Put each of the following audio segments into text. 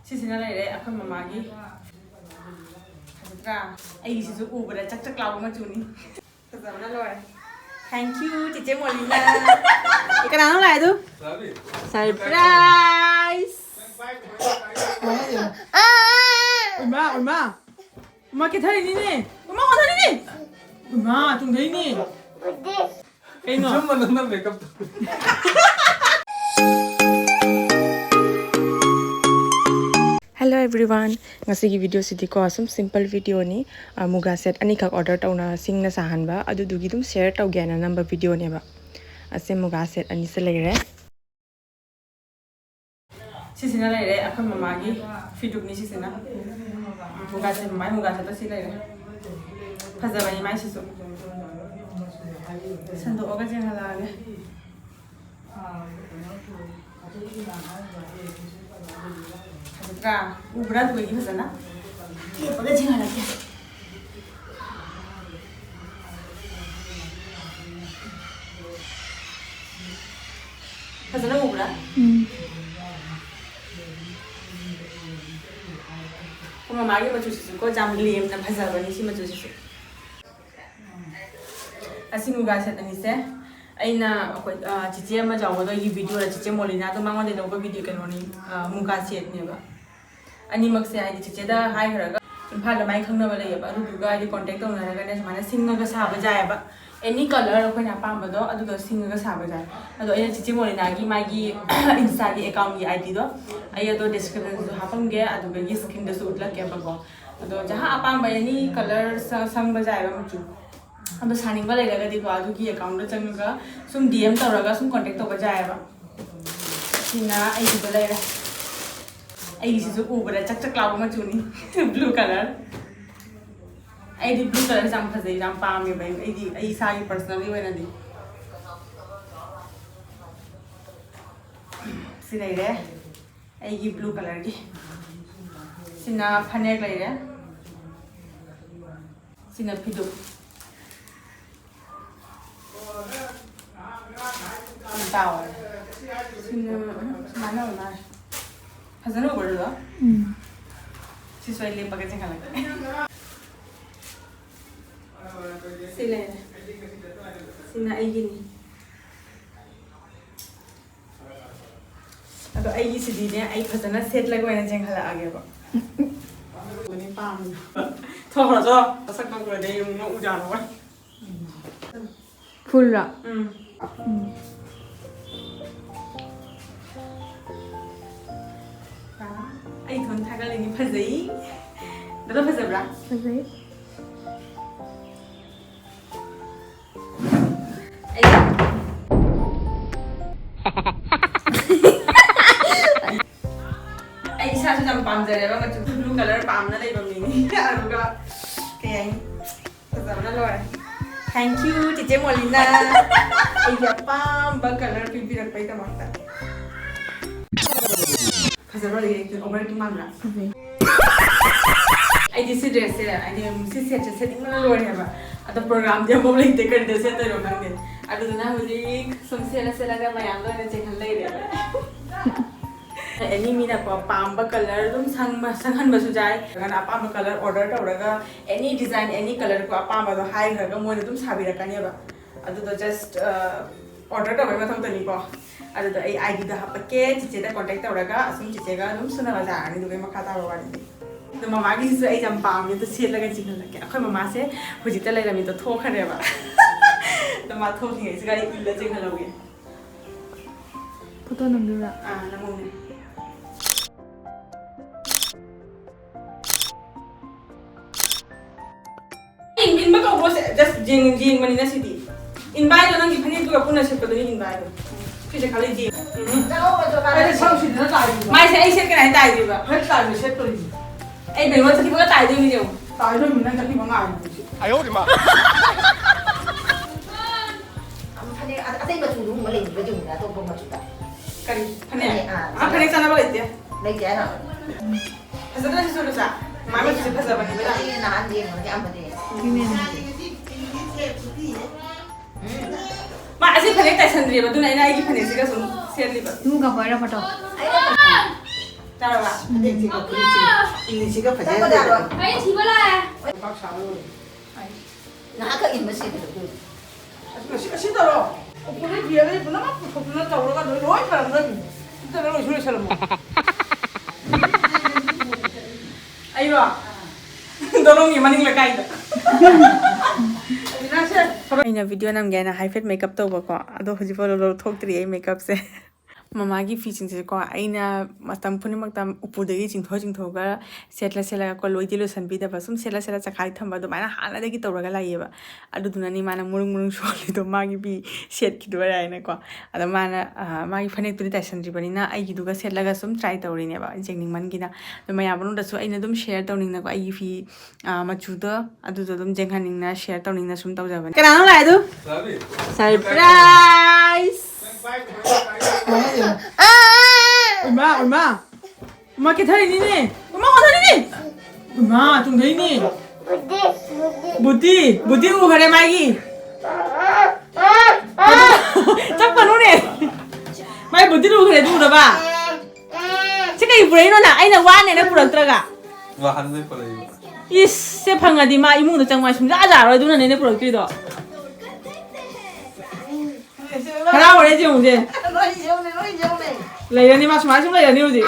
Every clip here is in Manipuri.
Sisina lere akhoi mamagi hadra ai sisu ubara chak chak law ma chuni fazabna lore thank you Chiche Molina kana nang lai du surprise Uma ke thari ni ne uma ko thari ni uma tung thari ni kai no JUM manana makeup Hello everyone, ngasi gi video sidi ko asum simple video ni muga set ani khak order tauna singna sahan ba adu dugi dum share taw gena number video ne ba ase muga set ani se leire sisina leire akhoi mama gi fiduk ni sisina muga set si leire phajabani mai sisu sando oga jeng hala ge ubra tu ini sana. Iya, pada jangan lagi. Pasal ubra. Kuma magi macam tu, kau jam liam na pasal bani si macam tu. Asyik muga set ni se. Aina Chiche ama jawa do video la Chiche Molina to mangwa de no video kan ni muga set ni ba. Ani makse ai Chiche da hai haraga imphal la mai khangna ba lei ba ru ga ai contact tong na ga ne samana singa ga sa ba jai ba any color ko na pam ba do adu do singa ga sa ba jai ado ai Chiche Molina gi magi insta gi account gi id do ai do description do hapam ge adu ga gi skin da su utla ke ba go ado jaha apam ba any color sang ba jai ba mu अब सानिंग वाले लगा दी बाजू की अकाउंट तो चंग का सुम डीएम तो रगा सुम कांटेक्ट तो बजाया बा सिना आई की बले रे आई सी जो ऊपर चक चक लाव में चुनी blue colour I the blue colour जाम फसे जाम पाम में भाई आई सारी पर्सनली वाला दी सिना रे आई की ब्लू कलर की सिना फनेक ले रे सिना फिदो Tao, mana mana, hazan over dah. Siswa ini pakai cengkal lagi. Sila, sina ayi ni. Atau ayi sedih ni, ayi hazan set lagi mana cengkal lagi apa? Ini pam. Tahu rasa, asal kau ada yang nak ujar apa? Full lah. Ai thon thaga leni phajai dada phajabra phajai ai sa su jam pam jare ba machu blue color pam na lei ba mi aruga kayang phajabna lore thank you Chiche Molina ai ya pam ba color pipi rak pai ta makta Hazard lagi over tu mana? I disi dress ya, I mesti setting mana luar ya ba. Atau program dia mau beli tiket dress ya tu orang dia. Ada tu na muzik, sumsela ga mayang tu ada cekhan lagi dia. Any mina apa pamba color tu sanghan basu jai. Dengan apa color order tu orang ka any design any color ko apa amba tu high harga mau tu sabi rakan ya ba. Ada tu just order tu apa macam tu ni ko. Ada tu ID dah pakai, Chiche dah contact orang ka, asum Chiche ka, lum suna baca ni tu kau kata orang ni. Tu mama ki sesuai jam pam ni tu siat lagi cinggal lagi. Aku mama se, hujita lagi kami tu thok kan ya ba. Tu mama thok ni, sekarang ini illa cinggal lagi. Foto nombor lah. Nombor ni. In macam bos just jing mana nasi di. In bayar orang ni tu apa nasi pada ni in bayar. Kita kali je. Ada sangsi dah tak ada. Mai saya set kena tak ada juga. Hektar ni set tu ni. Bengok sakit pun tak ada ni je. Tak ada mana sakit mana. Ayo di mana? Ada yang macam dulu malah baju ni atau pun macam tak. Kali, panik. Panik sana balik dia. Lagi ada. Setelah si sudah sah, mama tu pasal apa ni? Ini nak dia, nak apa dia? Ini. Mak asyik panik tak sendiri, betul nak lagi panik sih kan siap libat. Muka boleh foto. 잘해봐. 이지가 Chatpa damu. Ấy thì mới là 나가 임마시 그래. 시더러. 우리 뒤에 누나만 붙어주는 자우라가 너희 사람들. 진짜 너희 소리 잘 먹어. Ay ba? Dorong yung maning lagay. Ay na video nam gaya na high fit makeup to ba ko. Ado hoji pa lo thok tri ay makeup se. Mamagi featuring se ko ay na matam puni magtam upudagi jingtho ga setla ko loi dilo san bi da basum setla chakai thamba do mana hala dagi tawraga lai ba. Adu dunani mana murung sholi do magi bi set ki do ai na ko. Ada mana magi phane tuni tasan ri bani na ai gi duga setla ga sum try tawri ne ba jengning man gi na do maya banu da su ai na dum share tawning na ko ai fi machu do adu do dum jenghaning na share tawning na sum tawja ba. Kana no lai du? Surprise! 얼마? 엄마 개탈이니? 엄마 개탈이니? 엄마 좀 되니? 못디 오고 그래 마이기. 짝바 노네. 마이 못디 오고 그래 누구라 봐. 제가 이 브레이노나 아이나 와네나 부럽더라가. 와 하는 거 거래. 이세 방아디 마 이몽도 정말 심자자 알아 누나 내내 부럽기도. Haraokhre 지금 이제 너희 지원해. 레이언이 마시마시 레이언이 오지.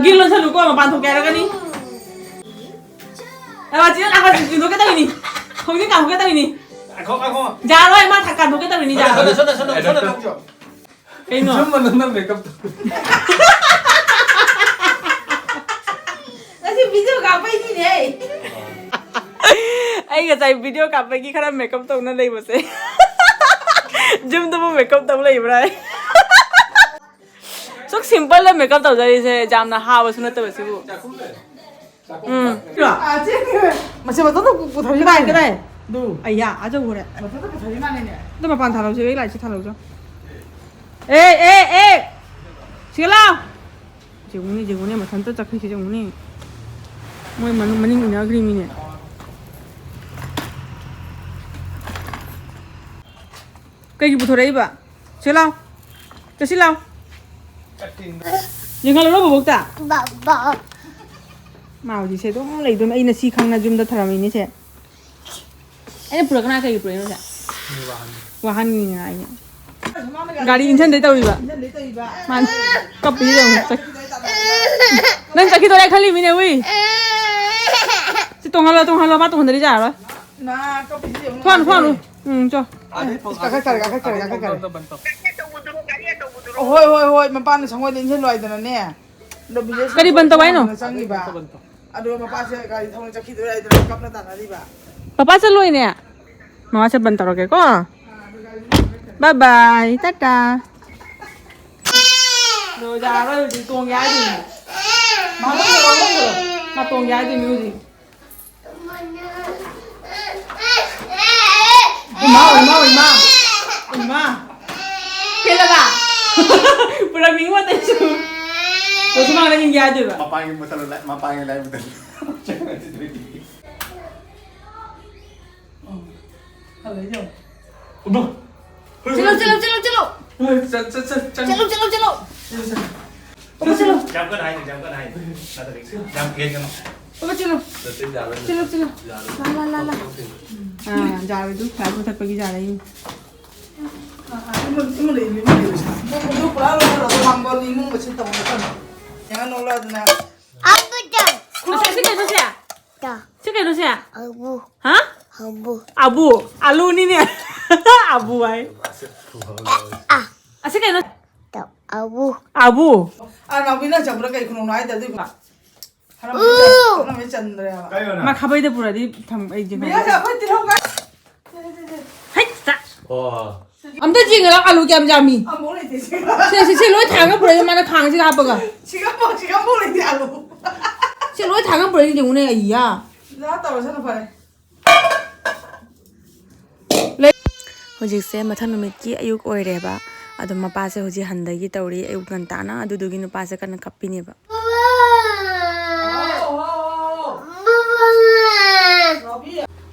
길로 살고 뭐 반통 깨라가니. 아 지금 아까 지금 녹겠다니. 거기 가 녹겠다니. 거. 자로 마 닦아 녹겠다니 자. 손. 이노. 좀만 넣는 메이크업. 나 지금 비디오 가빠이지네. 아이가 자 비디오 가빠이기 खराब मेकअप तो ना नहीं बसे जिम तो वो मेकअप तो ले इब्राय sok simple la makeup tau jari se jamna ha ba sunat ba sibu 아, 쟤 마치 맞다도 붙어지 마. 그래 너 아야 아저 그래 맞다도 붙어지 마네. 너 만 타로 제 lại chi 타로 줘 에 시글라 지금이 뭐 산도 잡히 지금이 뭐 마닝 이나 그림이네 cái gì bút đấy bà chưa lau cho xin lau nhưng mà nó bột ta màu gì sẽ đúng lấy đôi anh là xì khăng là zoom đó thằng mình thế anh bữa cái nào cái bữa nó thế wahan gì ngay nhá gari insan đấy tao đi bà man cặp gì rồi nên chắc khi tôi lại khali mình ơi chứ tung halo bắt tung đấy ra rồi 나 커피 좀. thoan luôn cho 가까이. 호이 마빠는 정말 인생 로이드네. 너 비즈니스. cái đi bận tao ấy nó 장이봐. 아도 마빠세 가리 통을 잡기 들어야 되는 값나 다나리봐. papa sẽ lui nè mama sẽ bận tao rồi có bye bye tata rồi ra rồi thì tuồng giá gì mà tuồng giá gì miêu gì 엄마 걔라가 pura minggu teh su terus cuma lagi dia aja pak 마빵이 라이브 들. Chelo. 잠깐 괜찮아. Apa cilo? Cilo. La. Ah, jalan itu, saya pun tak pergi jalan ini. 이모를 이미 너 불안해서 한번 이모 같이 또 내가 놀라드나. Saya. Cakap itu saya. Abu. Hah? Abu. Alu ni ni. Abu ay. Cakap itu. Abu. 아, 나 위나 잡으러 가 이거 나이 되도 이거. 하나 왜 짠들야. mak kabar itu pura di tham aja. 미야 잡아 들어 가. Hai, tak. 와. Amda jinga lah alu kiam jami. 아, 뭐래 되지? Si loi thang pura mana khang sih apa ga? 지금 뭐래 돼 알로. Si loi thang pura ni jeng ne iya. 나 떨어져서 봐. ꯍꯧꯖꯤꯛꯁꯦ ꯃꯊꯪ ꯅꯨꯃꯤꯠꯀꯤ ꯑꯌꯨꯛ ꯑꯣꯏꯔꯦꯕ ꯑꯗꯣ ꯃꯄꯥꯁꯦ ꯍꯧꯖꯤꯛ ꯍꯟꯗꯒꯤ ꯇꯧꯔꯤ ꯑꯌꯨꯛ ꯉꯟꯇꯥꯅ ꯑꯗꯨꯗꯨꯒꯤ ꯅꯨꯄꯥꯁꯦ ꯀꯟꯅ ꯀꯞꯄꯤꯅꯦꯕ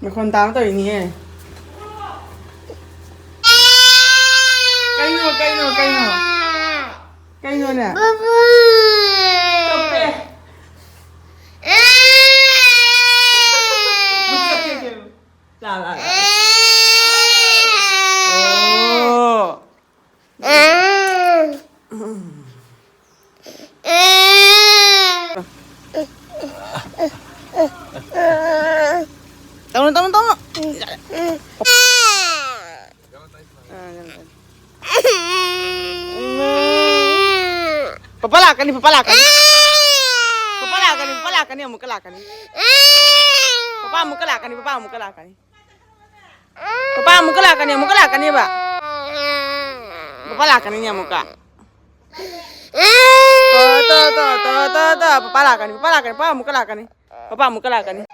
Makon tao tao ini eh. Kayaknya. Baba. Kappe. Lah. Oh. Tama. Papalakan ni. Papalakan ni, mukalakan ni. Papa mukalakan ni. Papa mukalakan ni ba? Papalakan ni muka. Tuh. Papalakan ni. Papa mukalakan ni.